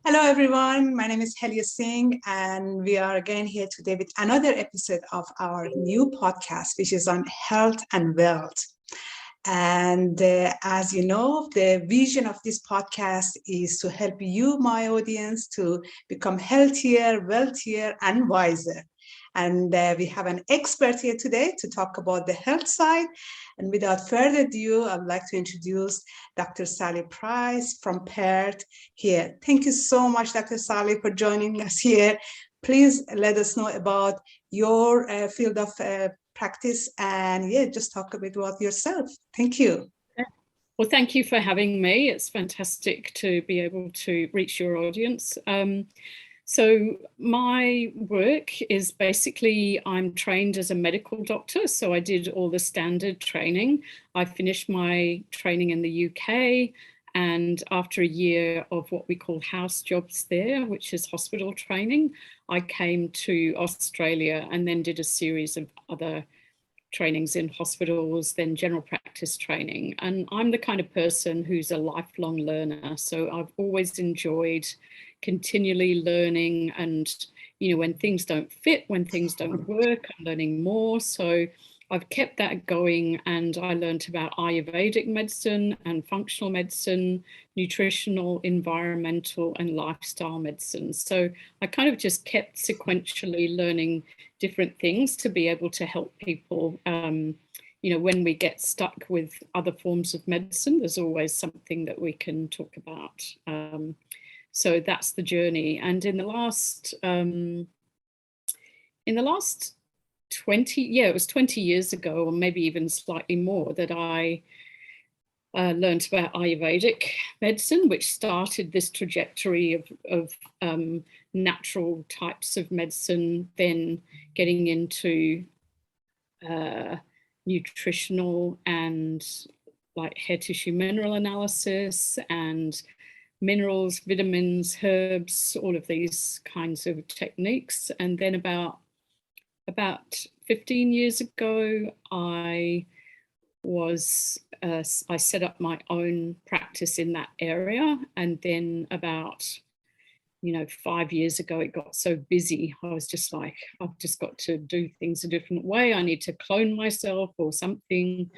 Hello, everyone. My name is Helia Singh, and we are again here today with another episode of our new podcast, which is on health and wealth. And as you know, the vision of this podcast is to help you, my audience, to become healthier, wealthier, and wiser. And we have an expert here today to talk about the health side. And without further ado, I'd like to introduce Dr. Sally Price from Perth here. Thank you so much, Dr. Sally, for joining us here. Please let us know about your field of practice and just talk a bit about yourself. Thank you. Well, thank you for having me. It's fantastic to be able to reach your audience. So my work is basically, I'm trained as a medical doctor. So I did all the standard training. I finished my training in the UK. And after a year of what we call house jobs there, which is hospital training, I came to Australia and then did a series of other trainings in hospitals, then general practice training. And I'm the kind of person who's a lifelong learner. So I've always enjoyed continually learning, and when things don't fit, when things don't work, I'm learning more. So I've kept that going, and I learned about Ayurvedic medicine and functional medicine, nutritional, environmental, and lifestyle medicine. So I kind of just kept sequentially learning different things to be able to help people. When we get stuck with other forms of medicine, there's always something that we can talk about. So that's the journey. And in the last 20 years ago, or maybe even slightly more, that I learned about Ayurvedic medicine, which started this trajectory of natural types of medicine, then getting into nutritional and like hair tissue mineral analysis and minerals, vitamins, herbs, all of these kinds of techniques. And then about 15 years ago, I set up my own practice in that area. And then about 5 years ago, it got so busy. I was just like, I've just got to do things a different way. I need to clone myself or something.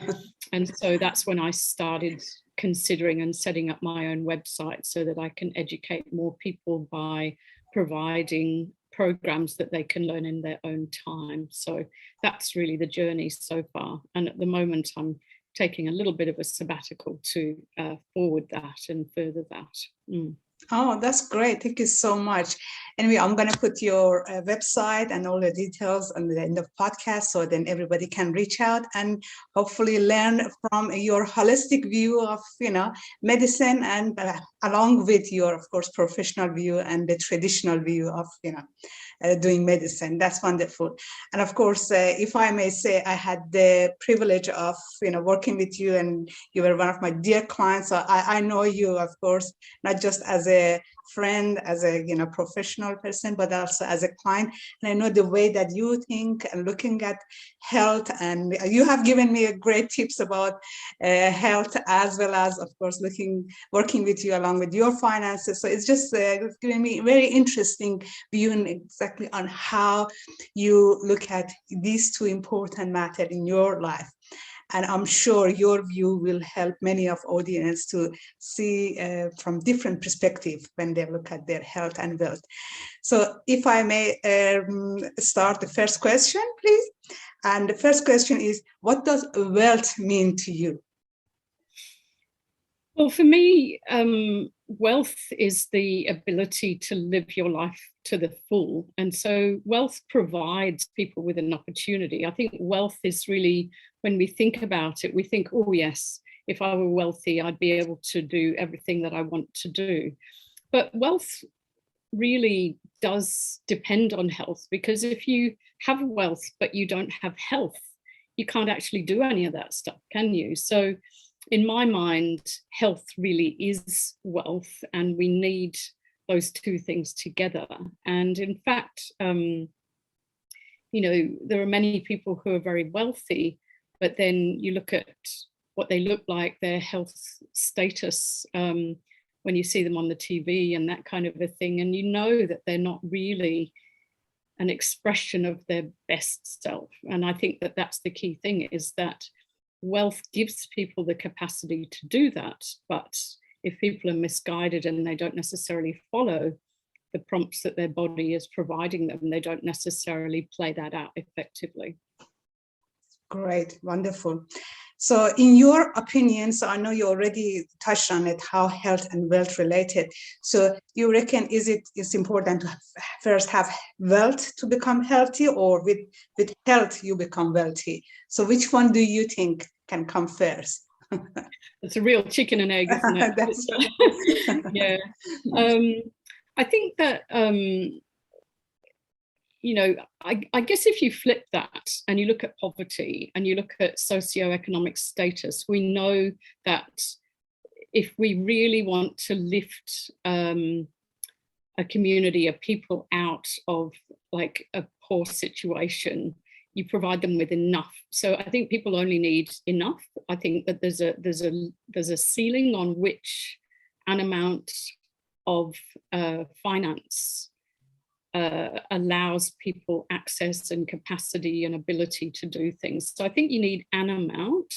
And so that's when I started considering and setting up my own website so that I can educate more people by providing programs that they can learn in their own time. So that's really the journey so far. And at the moment, I'm taking a little bit of a sabbatical to forward that and further that. Oh, that's great. Thank you so much. Anyway, I'm going to put your website and all the details on the end of the podcast so then everybody can reach out and hopefully learn from your holistic view of, medicine and along with your, of course, professional view and the traditional view of, doing medicine. That's wonderful. And of course, if I may say, I had the privilege of, working with you, and you were one of my dear clients. So I know you, of course, not just as a friend, as a professional person, but also as a client. And I know the way that you think and looking at health, and you have given me great tips about health, as well as, of course, working with you along with your finances. So it's just giving me very interesting view exactly on how you look at these two important matters in your life. And I'm sure your view will help many of audience to see from different perspective when they look at their health and wealth. So if I may start the first question, please. And the first question is, what does wealth mean to you? Well, for me, wealth is the ability to live your life to the full. And so wealth provides people with an opportunity. I think wealth is really, when we think about it, we think, oh, yes, if I were wealthy, I'd be able to do everything that I want to do. But wealth really does depend on health, because if you have wealth, but you don't have health, you can't actually do any of that stuff, can you? So in my mind, health really is wealth, and we need those two things together. And in fact, there are many people who are very wealthy, but then you look at what they look like, their health status, when you see them on the TV and that kind of a thing, and you know that they're not really an expression of their best self. And I think that that's the key thing, is that wealth gives people the capacity to do that. But if people are misguided and they don't necessarily follow the prompts that their body is providing them, they don't necessarily play that out effectively. Great, wonderful. So in your opinion, so I know you already touched on it, how health and wealth related. So you reckon it's important to first have wealth to become healthy, or with health you become wealthy? So which one do you think can come first? It's a real chicken and egg, isn't it? Yeah. I think that, you know, I guess if you flip that and you look at poverty and you look at socioeconomic status, we know that if we really want to lift a community of people out of like a poor situation, you provide them with enough. So I think people only need enough. I think that there's a ceiling on which an amount of finance allows people access and capacity and ability to do things. So I think you need an amount,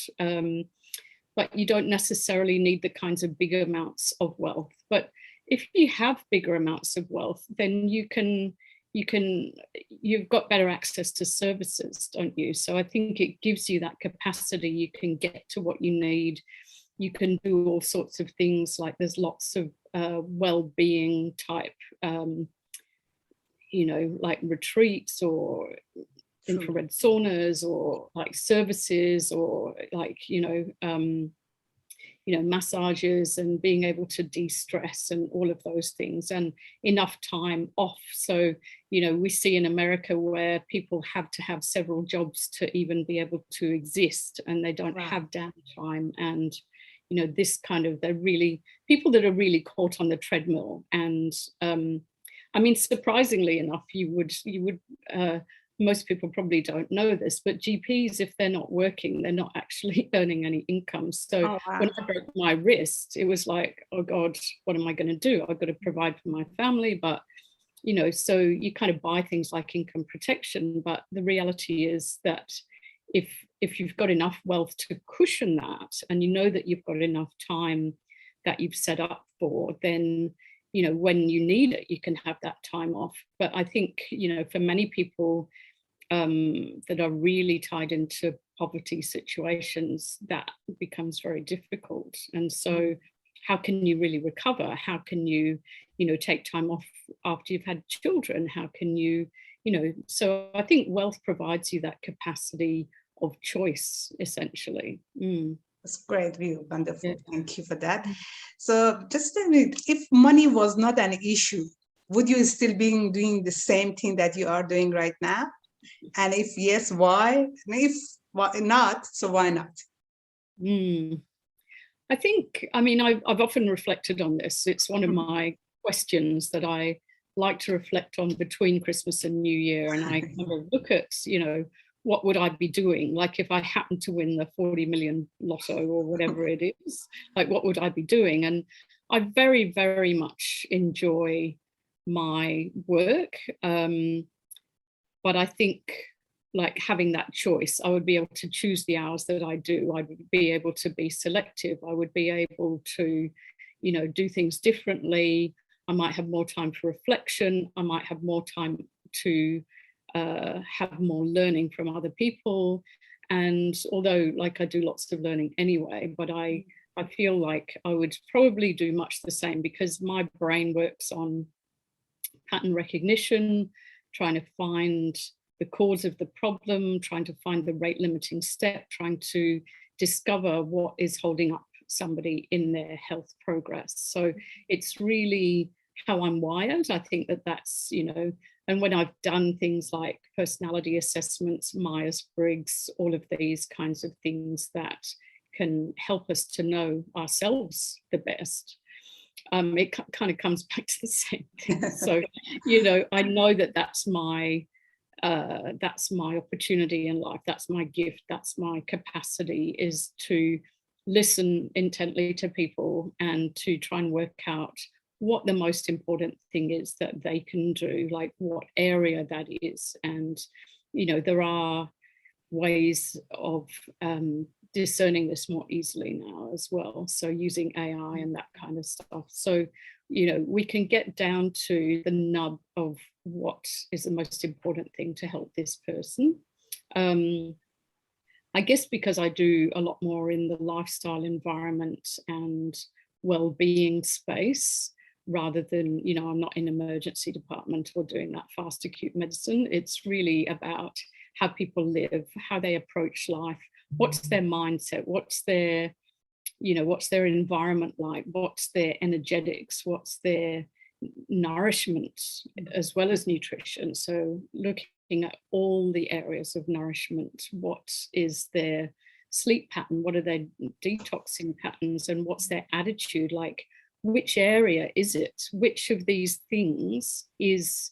but you don't necessarily need the kinds of big amounts of wealth. But if you have bigger amounts of wealth, then you've got better access to services, don't you? So I think it gives you that capacity. You can get to what you need. You can do all sorts of things, like there's lots of well-being type, you know, like retreats or infrared saunas, or like services, or like, you know, massages, and being able to de-stress and all of those things, and enough time off. So, you know, we see in America where people have to have several jobs to even be able to exist, and they don't have downtime. And, you know, this kind of, they're really people that are really caught on the treadmill. And I mean, surprisingly enough, you would most people probably don't know this, but GPs, if they're not working, they're not actually earning any income. So when I broke my wrist, it was like, oh God, what am I going to do? I've got to provide for my family. But, you know, so you kind of buy things like income protection. But the reality is that if you've got enough wealth to cushion that, and you know that you've got enough time that you've set up for, then, you know, when you need it, you can have that time off. But I think, you know, for many people that are really tied into poverty situations, that becomes very difficult. And so how can you really recover? How can you, you know, take time off after you've had children? How can you, you know, so I think wealth provides you that capacity of choice, essentially. That's great view. Wonderful. Yeah. Thank you for that. So just tell me, if money was not an issue, would you still be doing the same thing that you are doing right now? And if yes, why? And if not, so why not? I think, I mean, I've often reflected on this. It's one of my questions that I like to reflect on between Christmas and New Year. And I kind of look at, you know, what would I be doing? Like if I happened to win the 40 million lotto or whatever it is, like what would I be doing? And I very, very much enjoy my work. But I think like having that choice, I would be able to choose the hours that I do. I would be able to be selective. I would be able to, you know, do things differently. I might have more time for reflection. I might have more time to have more learning from other people. And although like I do lots of learning anyway, but I feel like I would probably do much the same, because my brain works on pattern recognition, trying to find the cause of the problem, trying to find the rate limiting step, trying to discover what is holding up somebody in their health progress. So it's really how I'm wired. I think that that's, you know, and when I've done things like personality assessments, Myers-Briggs, all of these kinds of things that can help us to know ourselves the best, it kind of comes back to the same thing. So, you know, I know that that's my opportunity in life. That's my gift. That's my capacity, is to listen intently to people and to try and work out what the most important thing is that they can do, like what area that is. And, there are ways of discerning this more easily now as well. So using AI and that kind of stuff. So, we can get down to the nub of what is the most important thing to help this person. I guess because I do a lot more in the lifestyle environment and well-being space, rather than, I'm not in emergency department or doing that fast acute medicine. It's really about how people live, how they approach life, what's their mindset, what's their environment like, what's their energetics, what's their nourishment as well as nutrition. So looking at all the areas of nourishment, what is their sleep pattern, what are their detoxing patterns, and what's their attitude like? Which area is it? Which of these things is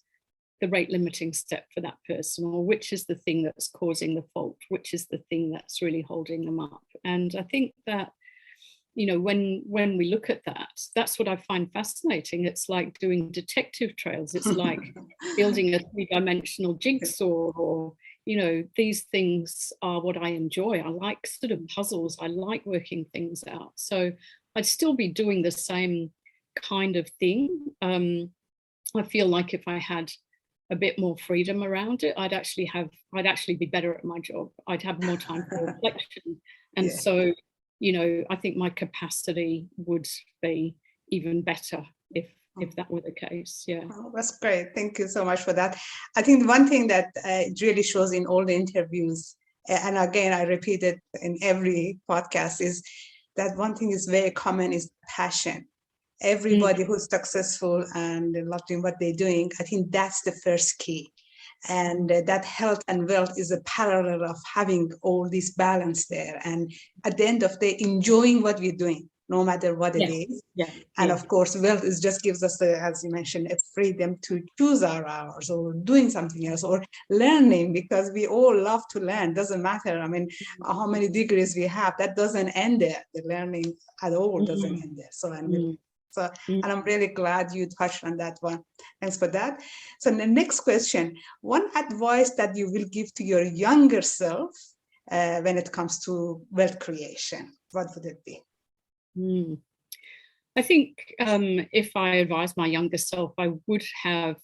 the rate limiting step for that person, or which is the thing that's causing the fault, which is the thing that's really holding them up? And I think that, when we look at that, that's what I find fascinating. It's like doing detective trails. It's like building a three-dimensional jigsaw, or, these things are what I enjoy. I like sort of puzzles. I like working things out. So I'd still be doing the same kind of thing. I feel like if I had a bit more freedom around it, I'd actually be better at my job. I'd have more time for reflection. And so, I think my capacity would be even better if that were the case. Yeah. Oh, that's great. Thank you so much for that. I think one thing that it really shows in all the interviews, and again, I repeat it in every podcast, is that one thing is very common is passion. Everybody who's successful and loving what they're doing, I think that's the first key. And that health and wealth is a parallel of having all this balance there. And at the end of the day, enjoying what we're doing, no matter what it is. And of course, wealth is just gives us, as you mentioned, a freedom to choose our hours or doing something else or learning, because we all love to learn. Doesn't matter. I mean, how many degrees we have, that doesn't end there. The learning at all doesn't end there. So, and I'm really glad you touched on that one. Thanks for that. So the next question, one advice that you will give to your younger self when it comes to wealth creation, what would it be? I think if I advised my younger self, I would have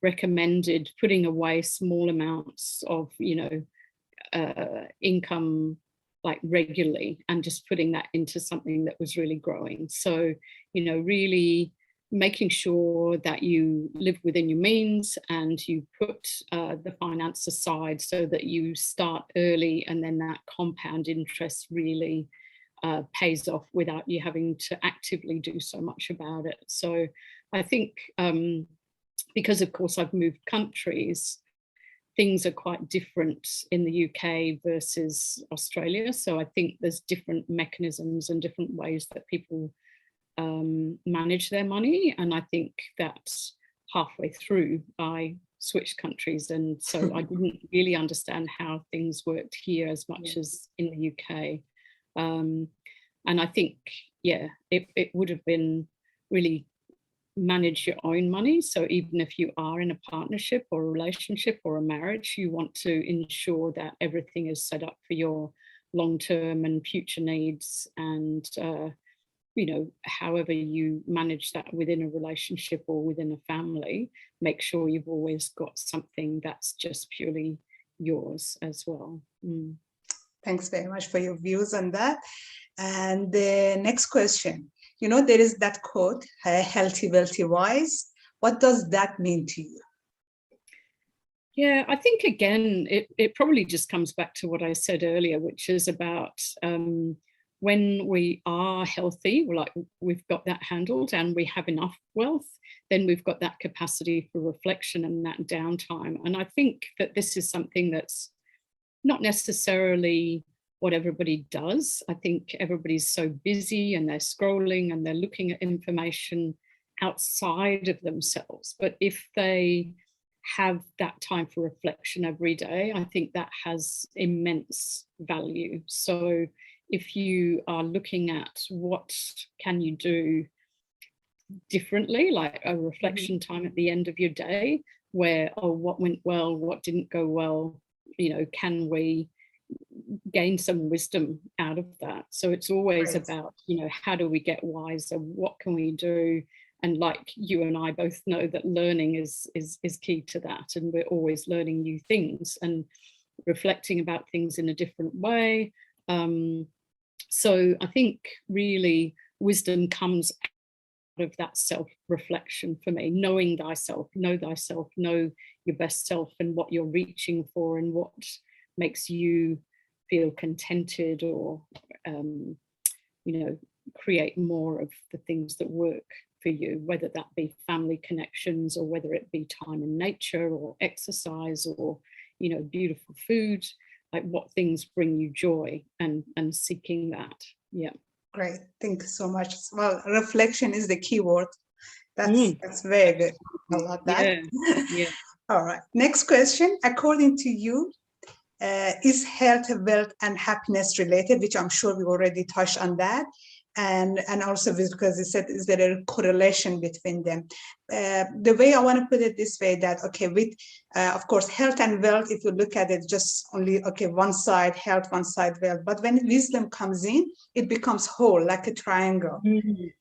recommended putting away small amounts of, income like regularly, and just putting that into something that was really growing. So, really making sure that you live within your means and you put the finance aside so that you start early, and then that compound interest really pays off without you having to actively do so much about it. So I think because of course I've moved countries, things are quite different in the UK versus Australia. So I think there's different mechanisms and different ways that people manage their money. And I think that halfway through, I switched countries. And so I didn't really understand how things worked here as much as in the UK. And I think, it would have been really manage your own money. So even if you are in a partnership or a relationship or a marriage, you want to ensure that everything is set up for your long-term and future needs. And, however you manage that within a relationship or within a family, make sure you've always got something that's just purely yours as well. Thanks very much for your views on that. And the next question, there is that quote, healthy, wealthy, wise. What does that mean to you? Yeah, I think, again, it probably just comes back to what I said earlier, which is about when we are healthy, like we've got that handled and we have enough wealth, then we've got that capacity for reflection and that downtime. And I think that this is something that's not necessarily what everybody does. I think everybody's so busy and they're scrolling and they're looking at information outside of themselves. But if they have that time for reflection every day, I think that has immense value. So, if you are looking at what can you do differently, like a reflection time at the end of your day, where, oh, what went well, what didn't go well, can we gain some wisdom out of that? So it's always about, how do we get wiser? What can we do? And like you and I both know that learning is key to that. And we're always learning new things and reflecting about things in a different way. So I think really wisdom comes out of that self-reflection for me, knowing thyself, know your best self and what you're reaching for and what makes you feel contented or, create more of the things that work for you, whether that be family connections or whether it be time in nature or exercise or, beautiful food, like what things bring you joy and seeking that. Yeah. Great. Thank you so much. Well, reflection is the key word. That's very good. I love that. Yeah. All right. Next question. According to you, is health, wealth, and happiness related? Which I'm sure we already touched on that. And also because you said, is there a correlation between them? The way I want to put it this way, that, okay, with, of course, health and wealth, if you look at it, just only, okay, one side health, one side wealth. But when wisdom comes in, it becomes whole, like a triangle.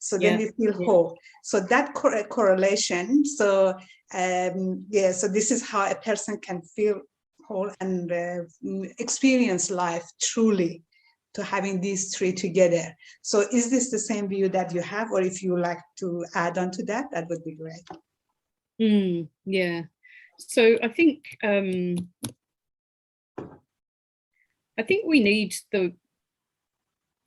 So then you feel whole. So that correlation. So, so this is how a person can feel whole and experience life truly, to having these three together. So is this the same view that you have, or if you like to add on to that, that would be great. Yeah. So I think we need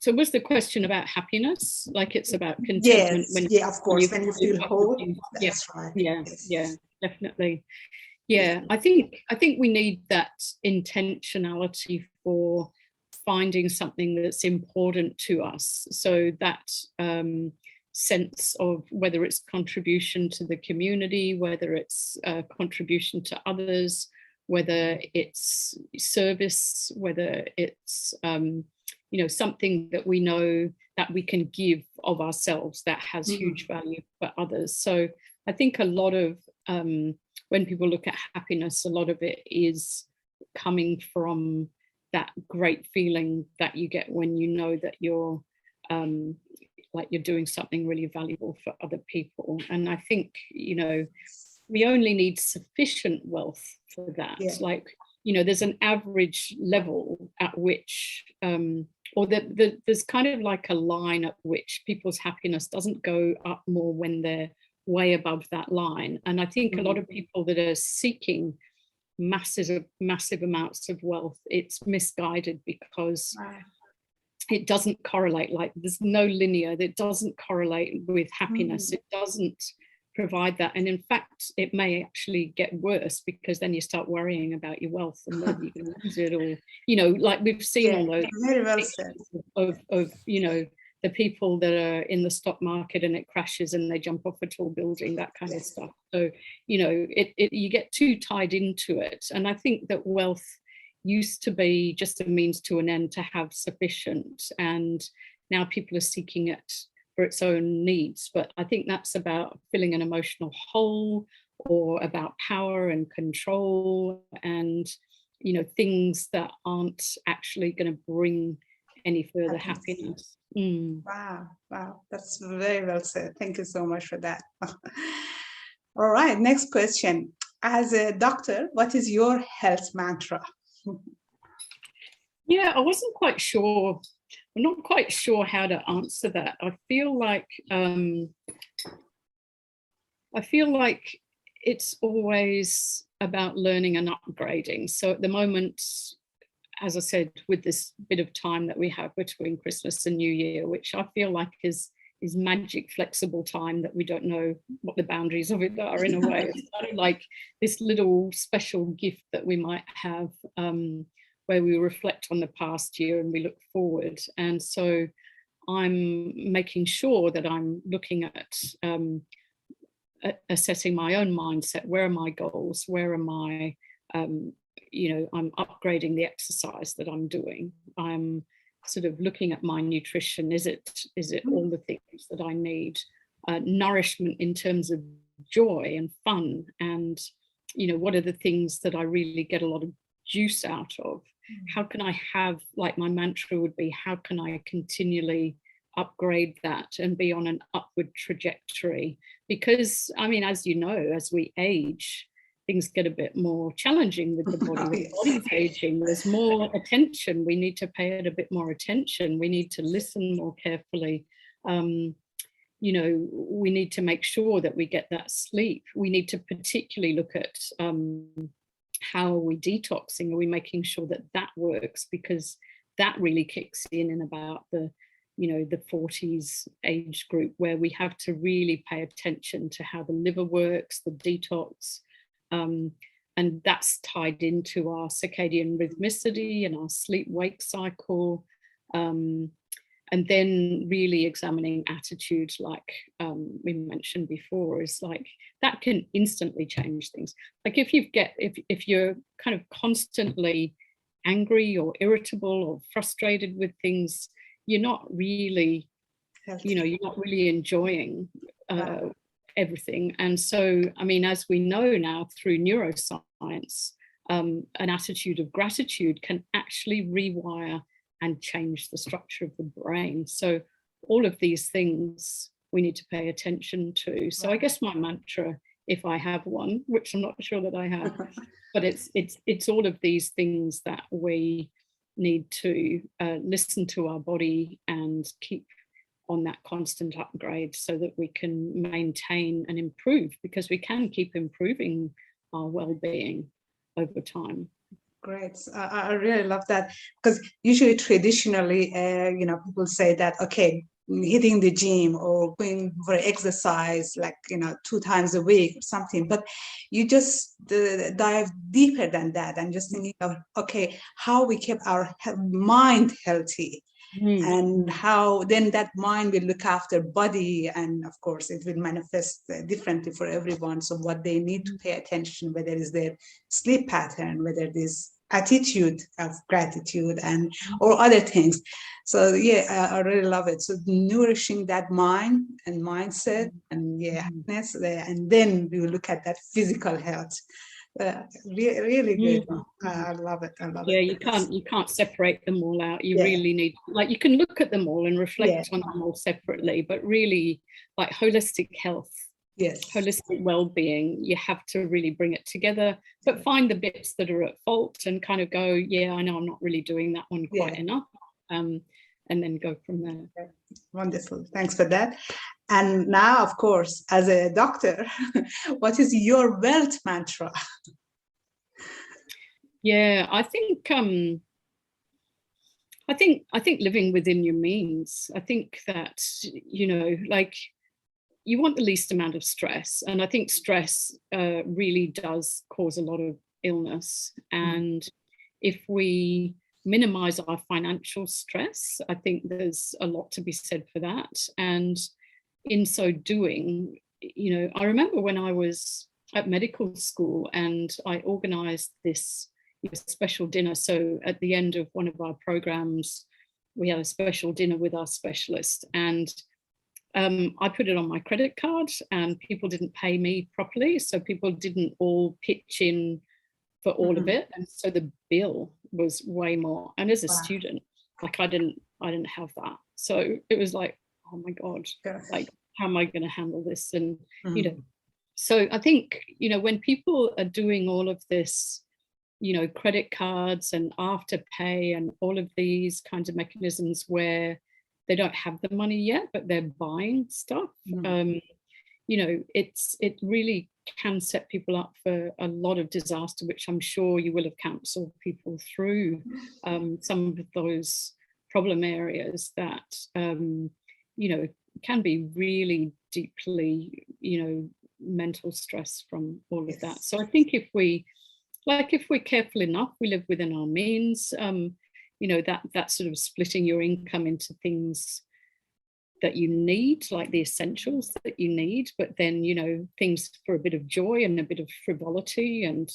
so was the question about happiness? Like it's about contentment? Yes, of course, when you feel whole, that's right. Yeah, definitely. Yeah, I think we need that intentionality for finding something that's important to us. So that sense of whether it's contribution to the community, whether it's contribution to others, whether it's service, whether it's something that we know that we can give of ourselves that has huge value for others. So I think a lot of when people look at happiness, a lot of it is coming from that great feeling that you get when you know that you're like you're doing something really valuable for other people. And I think, we only need sufficient wealth for that. Like, there's an average level at which, or there's kind of like a line at which people's happiness doesn't go up more when they're way above that line. And I think a lot of people that are seeking massive amounts of wealth, it's misguided because it doesn't correlate. Like there's no linear, that doesn't correlate with happiness. It doesn't provide that. And in fact, it may actually get worse because then you start worrying about your wealth and whether you can lose it, or, like we've seen all those very well said. of the people that are in the stock market and it crashes and they jump off a tall building, that kind of stuff. So, you get too tied into it. And I think that wealth used to be just a means to an end, to have sufficient. And now people are seeking it for its own needs. But I think that's about filling an emotional hole, or about power and control and, things that aren't actually going to bring any further happiness. Wow, that's very well said. Thank you so much for that. All right, next question. As a doctor, what is your health mantra? Yeah, I wasn't quite sure. I'm not quite sure how to answer that. I feel like it's always about learning and upgrading. So at the moment, as I said, with this bit of time that we have between Christmas and New Year, which I feel like is magic, flexible time that we don't know what the boundaries of it are in a way. It's kind of like this little special gift that we might have where we reflect on the past year and we look forward. And so I'm making sure that I'm looking at assessing my own mindset. Where are my goals? Where am I? I'm upgrading the exercise that I'm doing. I'm sort of looking at my nutrition. Is it all the things that I need? Nourishment in terms of joy and fun, and what are the things that I really get a lot of juice out of? How can I have, like my mantra would be, how can I continually upgrade that and be on an upward trajectory? Because I mean, as you know, as we age, things get a bit more challenging with the body. The body's aging, there's more attention. We need to pay it a bit more attention. We need to listen more carefully. We need to make sure that we get that sleep. We need to particularly look at how are we detoxing? Are we making sure that that works? Because that really kicks in about the 40s age group, where we have to really pay attention to how the liver works, the detox, and that's tied into our circadian rhythmicity and our sleep-wake cycle. And then really examining attitude, like we mentioned before, is like that can instantly change things. Like if you're kind of constantly angry or irritable or frustrated with things, you're not really, you're not really enjoying everything. And so, I mean, as we know now through neuroscience, an attitude of gratitude can actually rewire and change the structure of the brain. So all of these things we need to pay attention to. So I guess my mantra, if I have one, which I'm not sure that I have, but it's all of these things that we need to listen to our body and keep on that constant upgrade so that we can maintain and improve, because we can keep improving our well-being over time. Great. I really love that, because usually traditionally, people say that, okay, hitting the gym or going for exercise, like, 2 times a week or something, but you just dive deeper than that and just thinking of, okay, how we keep our mind healthy. And how then that mind will look after body, and of course it will manifest differently for everyone. So what they need to pay attention, whether it's their sleep pattern, whether it is attitude of gratitude and or other things. So yeah, I really love it. So nourishing that mind and mindset and happiness there, and then we will look at that physical health. Really good. I love it. I love it. You can't separate them all out. You really need, like, you can look at them all and reflect on them all separately, but really, like, holistic health, holistic well-being, you have to really bring it together, but find the bits that are at fault and kind of go, I know I'm not really doing that one quite enough, and then go from there. Wonderful. Thanks for that. And now, of course, as a doctor, what is your wealth mantra? I think living within your means. I think that, like, you want the least amount of stress. And I think stress really does cause a lot of illness. And if we minimize our financial stress, I think there's a lot to be said for that. And in so doing, I remember when I was at medical school and I organized this special dinner. So at the end of one of our programs, we had a special dinner with our specialist, and I put it on my credit card, and people didn't pay me properly. So people didn't all pitch in for all of it. And so the bill was way more. And as a student, like, I didn't have that. So it was like, oh my God, like, how am I going to handle this? And, so I think, when people are doing all of this, credit cards and afterpay and all of these kinds of mechanisms where they don't have the money yet, but they're buying stuff, it really can set people up for a lot of disaster, which I'm sure you will have counseled people through some of those problem areas that, can be really deeply, mental stress from all of that. So I think if we're careful enough, we live within our means, that sort of splitting your income into things that you need, like the essentials that you need, but then, things for a bit of joy and a bit of frivolity, and,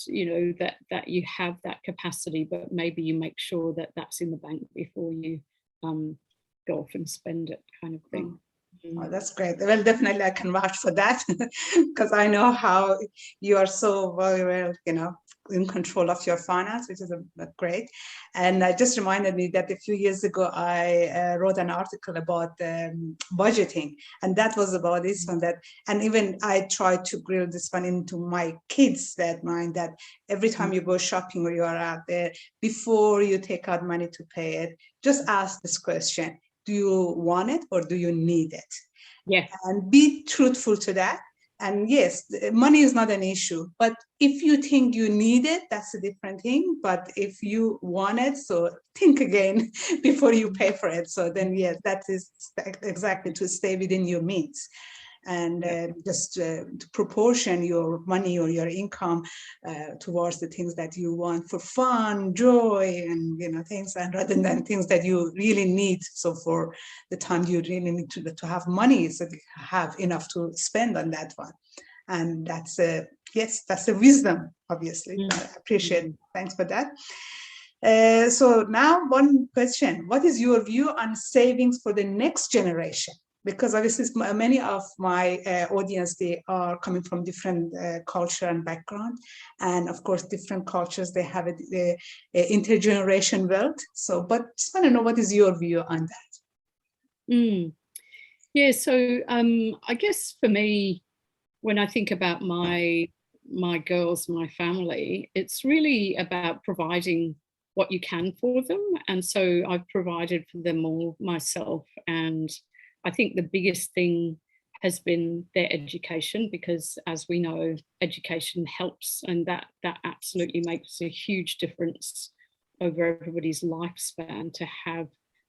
that you have that capacity, but maybe you make sure that that's in the bank before you go off and spend it, kind of thing. Oh, that's great. Well, definitely I can vouch for that because I know how you are so very well, in control of your finance, which is great. And it just reminded me that a few years ago, I wrote an article about budgeting, and that was about this one. And even I tried to grill this one into my kids' mind that every time you go shopping or you are out there, before you take out money to pay it, just ask this question. Do you want it or do you need it? Yeah. And be truthful to that. And yes, money is not an issue, but if you think you need it, that's a different thing. But if you want it, so think again before you pay for it. So then, yes, that is exactly to stay within your means. And just to proportion your money or your income towards the things that you want for fun, joy, and things, and rather than things that you really need. So for the time you really need to have money, so you have enough to spend on that one. And that's that's a wisdom, obviously. I appreciate it. Thanks for that. So now one question: what is your view on savings for the next generation? Because obviously many of my audience, they are coming from different culture and background. And of course, different cultures, they have a intergeneration wealth. So, but just want to know, what is your view on that? Yeah, so I guess for me, when I think about my girls, my family, it's really about providing what you can for them. And so I've provided for them all myself. And I think the biggest thing has been their education, because as we know, education helps, and that absolutely makes a huge difference over everybody's lifespan, to have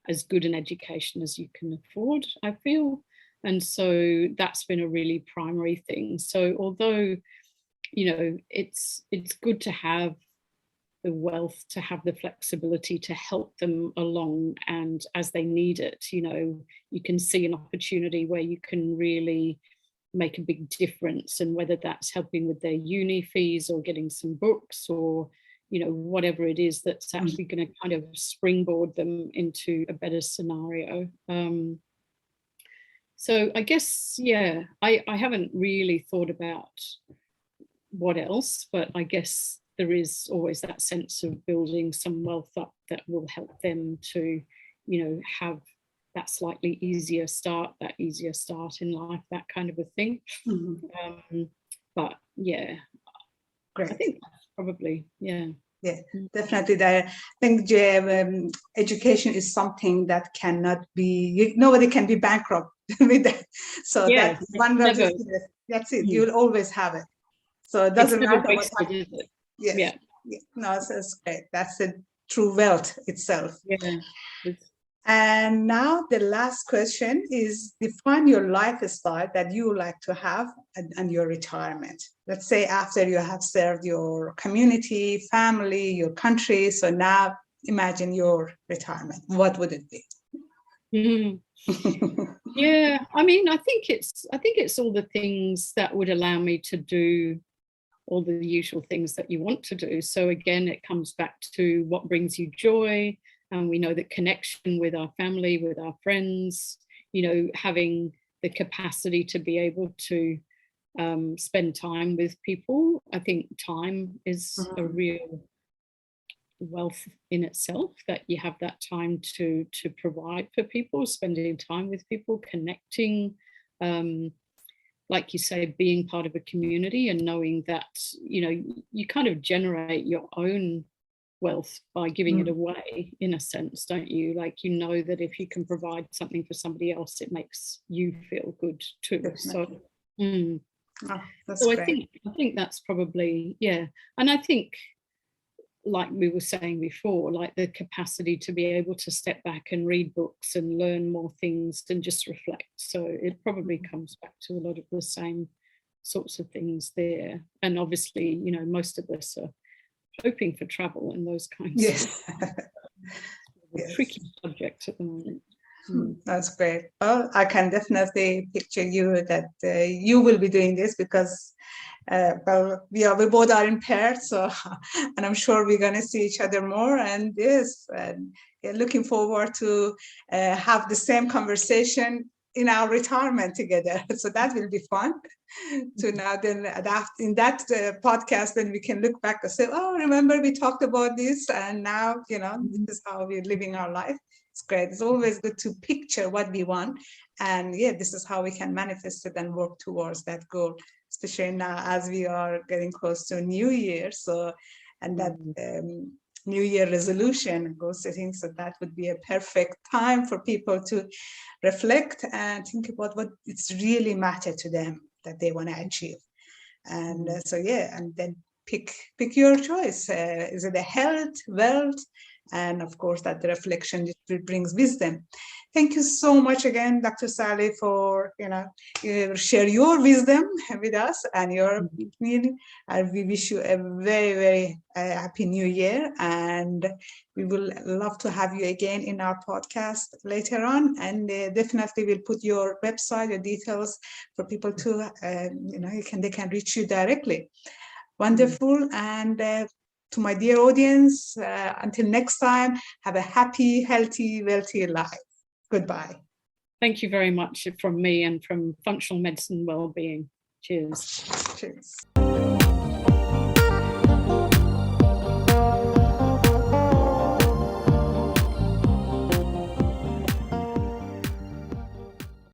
as good an education as you can afford, I feel. And so that's been a really primary thing. So although, it's good to have the wealth, to have the flexibility to help them along, and as they need it, you can see an opportunity where you can really make a big difference, and whether that's helping with their uni fees or getting some books, or whatever it is that's actually going to kind of springboard them into a better scenario. So I guess, I haven't really thought about what else, but I guess there is always that sense of building some wealth up that will help them to, have that slightly easier start in life, that kind of a thing. But yeah, great. I think that's probably, yeah, definitely. I think education is something that cannot be, nobody can be bankrupt with that. So that's one way. That's it. You'll always have it. So it doesn't matter what happens. Yes. Yeah. No, that's great. That's a true wealth itself. Yeah. And now the last question is: define your lifestyle that you like to have and your retirement. Let's say after you have served your community, family, your country. So now imagine your retirement. What would it be? Yeah, I mean, I think it's all the things that would allow me to do all the usual things that you want to do. So again, it comes back to what brings you joy. And we know that connection with our family, with our friends, having the capacity to be able to spend time with people. I think time is a real wealth in itself, that you have that time to provide for people, spending time with people, connecting, like you say, being part of a community, and knowing that you kind of generate your own wealth by giving it away, in a sense, don't you? Like, that if you can provide something for somebody else, it makes you feel good too. Definitely. So that's great. I think that's probably, and I think, like we were saying before, like the capacity to be able to step back and read books and learn more things and just reflect. So it probably comes back to a lot of the same sorts of things there. And obviously, most of us are hoping for travel and those kinds of Yes. tricky subjects at the moment. That's great. Well, I can definitely picture you that you will be doing this because, well, we both are in pairs, so and I'm sure we're going to see each other more. And yes, and yeah, looking forward to have the same conversation in our retirement together. So that will be fun to now then adapt in that podcast. Then we can look back and say, oh, remember we talked about this, and now this is how we're living our life. It's great. It's always good to picture what we want. And yeah, this is how we can manifest it and work towards that goal, especially now as we are getting close to New Year. So, and that New Year resolution goal setting. So that would be a perfect time for people to reflect and think about what it's really matter to them that they want to achieve. And so, yeah, and then pick your choice. Is it a health, wealth? And of course, that the reflection brings wisdom. Thank you so much again, Dr. Saleh, for share your wisdom with us and your opinion. And we wish you a very, very happy New Year. And we will love to have you again in our podcast later on. And definitely we'll put your website, your details for people to, they can reach you directly. Wonderful. And to my dear audience, until next time, have a happy, healthy, wealthy life. Goodbye. Thank you very much from me and from Functional Medicine Wellbeing. Cheers. Cheers.